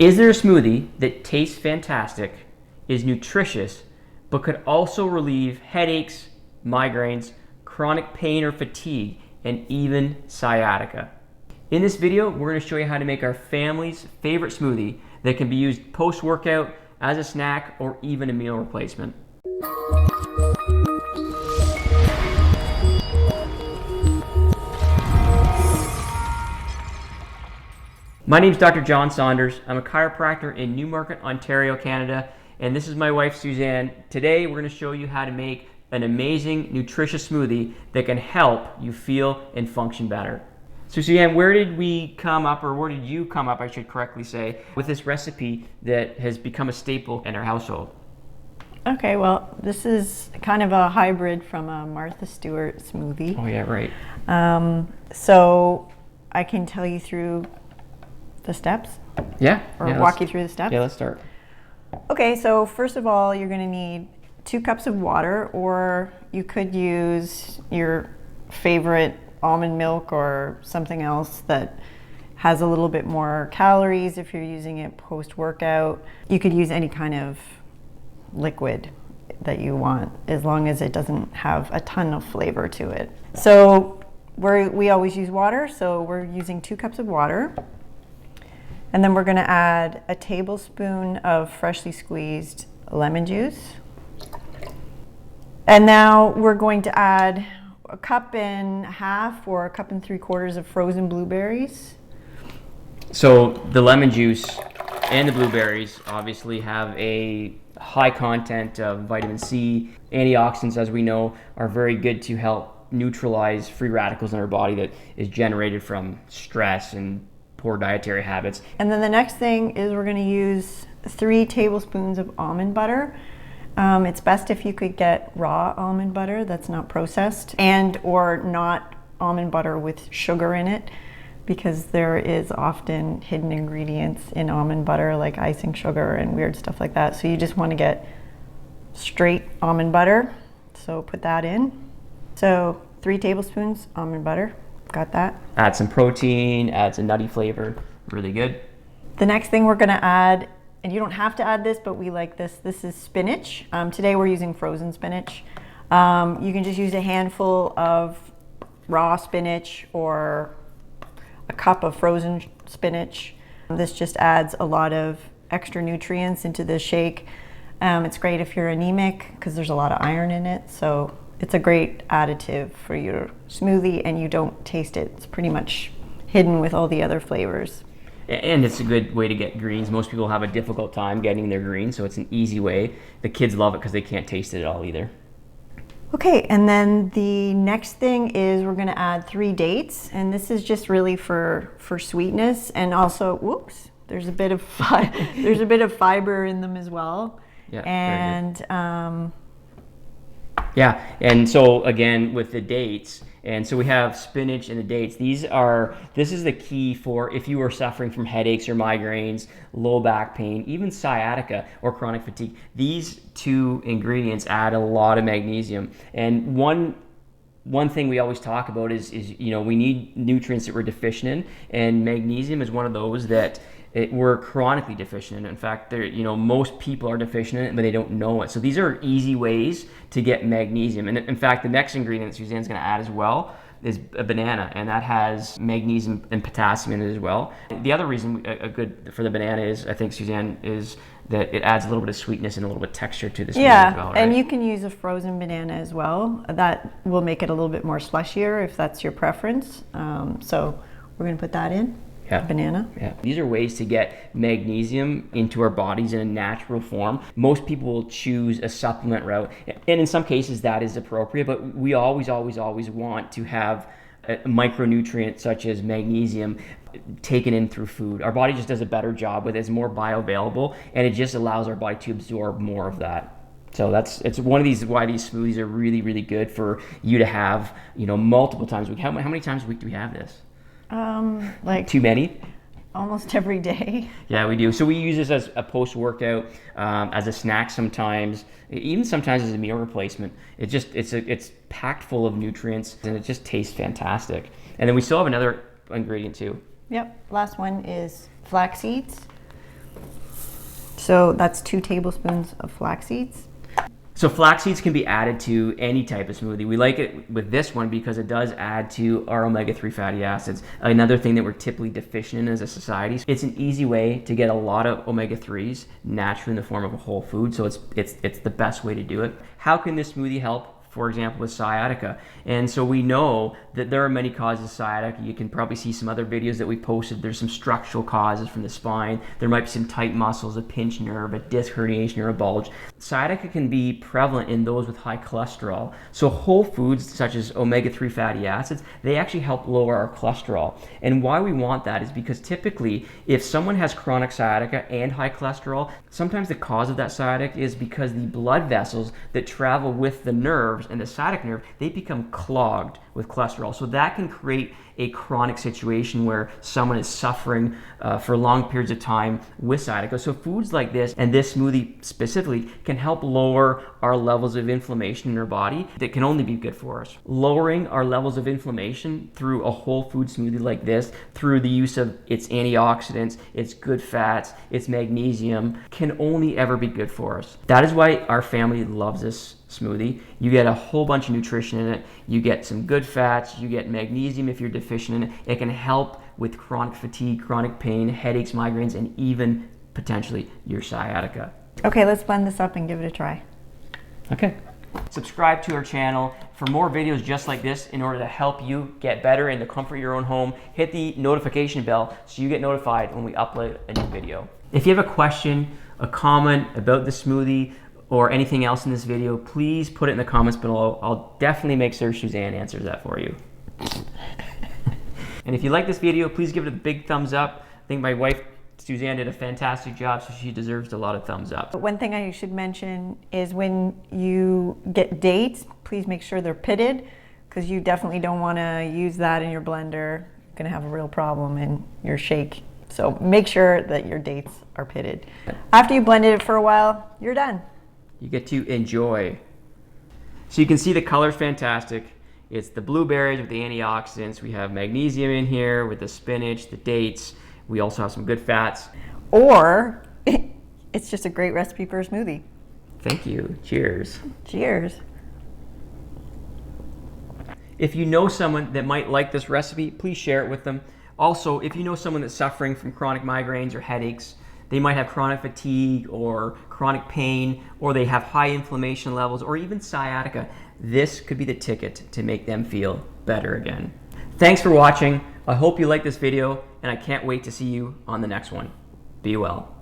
Is there a smoothie that tastes fantastic, is nutritious, but could also relieve headaches, migraines, chronic pain or fatigue, and even sciatica? In this video, we're going to show you how to make our family's favorite smoothie that can be used post-workout, as a snack, or even a meal replacement. My name is Dr. Jon Saunders. I'm a chiropractor in Newmarket, Ontario, Canada, and this is my wife, Suzanne. Today, we're going to show you how to make an amazing, nutritious smoothie that can help you feel and function better. So Suzanne, where did we come up, or where did you come up, I should correctly say, with this recipe that has become a staple in our household? Okay, well, this is kind of a hybrid from a Martha Stewart smoothie. Oh yeah, right. So I can tell you through the steps? Yeah. Or walk you through the steps? Yeah, let's start. Okay, so first of all, you're going to need 2 cups of water, or you could use your favorite almond milk or something else that has a little bit more calories if you're using it post-workout. You could use any kind of liquid that you want, as long as it doesn't have a ton of flavor to it. So we always use water, so we're using 2 cups of water. And then we're going to add a tablespoon of freshly squeezed lemon juice. And now we're going to add 1.5 cups or 1 3/4 cups of frozen blueberries. So the lemon juice and the blueberries obviously have a high content of vitamin C. Antioxidants, as we know, are very good to help neutralize free radicals in our body that is generated from stress and poor dietary habits. And then the next thing is we're going to use 3 tablespoons of almond butter. It's best if you could get raw almond butter that's not processed, and or not almond butter with sugar in it, because there is often hidden ingredients in almond butter like icing sugar and weird stuff like that. So you just want to get straight almond butter. So put that in. So 3 tablespoons almond butter. Got that? Add some protein, adds a nutty flavor, really good. The next thing we're gonna add, and you don't have to add this, but we like this, this is spinach. Today we're using frozen spinach. You can just use a handful of raw spinach or a cup of frozen spinach. This just adds a lot of extra nutrients into the shake. It's great if you're anemic because there's a lot of iron in it. So it's a great additive for your smoothie, and you don't taste it. It's pretty much hidden with all the other flavors. And it's a good way to get greens. Most people have a difficult time getting their greens, so it's an easy way. The kids love it because they can't taste it at all either. Okay, and then the next thing is we're gonna add 3 dates, and this is just really for sweetness, and also, whoops, there's a bit of fiber in them as well. Yeah, and yeah, and so again with the dates, and so we have spinach and the dates. This is the key for if you are suffering from headaches or migraines, low back pain, even sciatica or chronic fatigue. These 2 ingredients add a lot of magnesium. And one thing we always talk about is we need nutrients that we're deficient in, and magnesium is one of those that we're chronically deficient in. In fact, most people are deficient in it, but they don't know it. So these are easy ways to get magnesium. And in fact, the next ingredient that Suzanne's going to add as well is a banana, and that has magnesium and potassium in it as well. The other reason good for the banana is, I think, Suzanne, is that it adds a little bit of sweetness and a little bit of texture to this. Yeah, as well, right? And you can use a frozen banana as well. That will make it a little bit more slushier if that's your preference. So we're going to put that in. Yeah. Banana. Yeah. These are ways to get magnesium into our bodies in a natural form. Most people will choose a supplement route, and in some cases that is appropriate, but we always want to have a micronutrient such as magnesium taken in through food. Our body just does a better job with it. It's more bioavailable, and it just allows our body to absorb more of that. So it's one of these why these smoothies are really, really good for you to have, multiple times a week. How many times a week do we have this? Like too many? Almost every day. Yeah, we do. So we use this as a post-workout, as a snack sometimes, even sometimes as a meal replacement. It's packed full of nutrients, and it just tastes fantastic. And then we still have another ingredient too. Yep. Last one is flax seeds. So that's 2 tablespoons of flax seeds. So flax seeds can be added to any type of smoothie. We like it with this one because it does add to our omega-3 fatty acids. Another thing that we're typically deficient in as a society. It's an easy way to get a lot of omega-3s naturally in the form of a whole food. So it's the best way to do it. How can this smoothie help? For example, with sciatica. And so we know that there are many causes of sciatica. You can probably see some other videos that we posted. There's some structural causes from the spine. There might be some tight muscles, a pinched nerve, a disc herniation, or a bulge. Sciatica can be prevalent in those with high cholesterol. So whole foods such as omega-3 fatty acids, they actually help lower our cholesterol. And why we want that is because typically if someone has chronic sciatica and high cholesterol, sometimes the cause of that sciatica is because the blood vessels that travel with the nerve and the sciatic nerve, they become clogged with cholesterol. So that can create a chronic situation where someone is suffering for long periods of time with sciatica. So foods like this, and this smoothie specifically, can help lower our levels of inflammation in our body that can only be good for us. Lowering our levels of inflammation through a whole food smoothie like this, through the use of its antioxidants, its good fats, its magnesium, can only ever be good for us. That is why our family loves this smoothie. You get a whole bunch of nutrition in it. You get some good fats. You get magnesium if you're deficient in it. It can help with chronic fatigue, chronic pain, headaches, migraines, and even potentially your sciatica. Okay, let's blend this up and give it a try. Okay. Subscribe to our channel for more videos just like this in order to help you get better in the comfort of your own home. Hit the notification bell so you get notified when we upload a new video. If you have a question, a comment about the smoothie, or anything else in this video, please put it in the comments below. I'll definitely make sure Suzanne answers that for you. And if you like this video, please give it a big thumbs up. I think my wife, Suzanne, did a fantastic job, so she deserves a lot of thumbs up. One thing I should mention is when you get dates, please make sure they're pitted, because you definitely don't want to use that in your blender. You're going to have a real problem in your shake. So make sure that your dates are pitted. After you blended it for a while, you're done. You get to enjoy. So you can see the color's fantastic. It's the blueberries with the antioxidants. We have magnesium in here with the spinach, the dates. We also have some good fats. Or it's just a great recipe for a smoothie. Thank you. Cheers. Cheers. If you know someone that might like this recipe, please share it with them. Also, if you know someone that's suffering from chronic migraines or headaches, they might have chronic fatigue or chronic pain, or they have high inflammation levels, or even sciatica, this could be the ticket to make them feel better again. Thanks for watching. I hope you liked this video, and I can't wait to see you on the next one. Be well.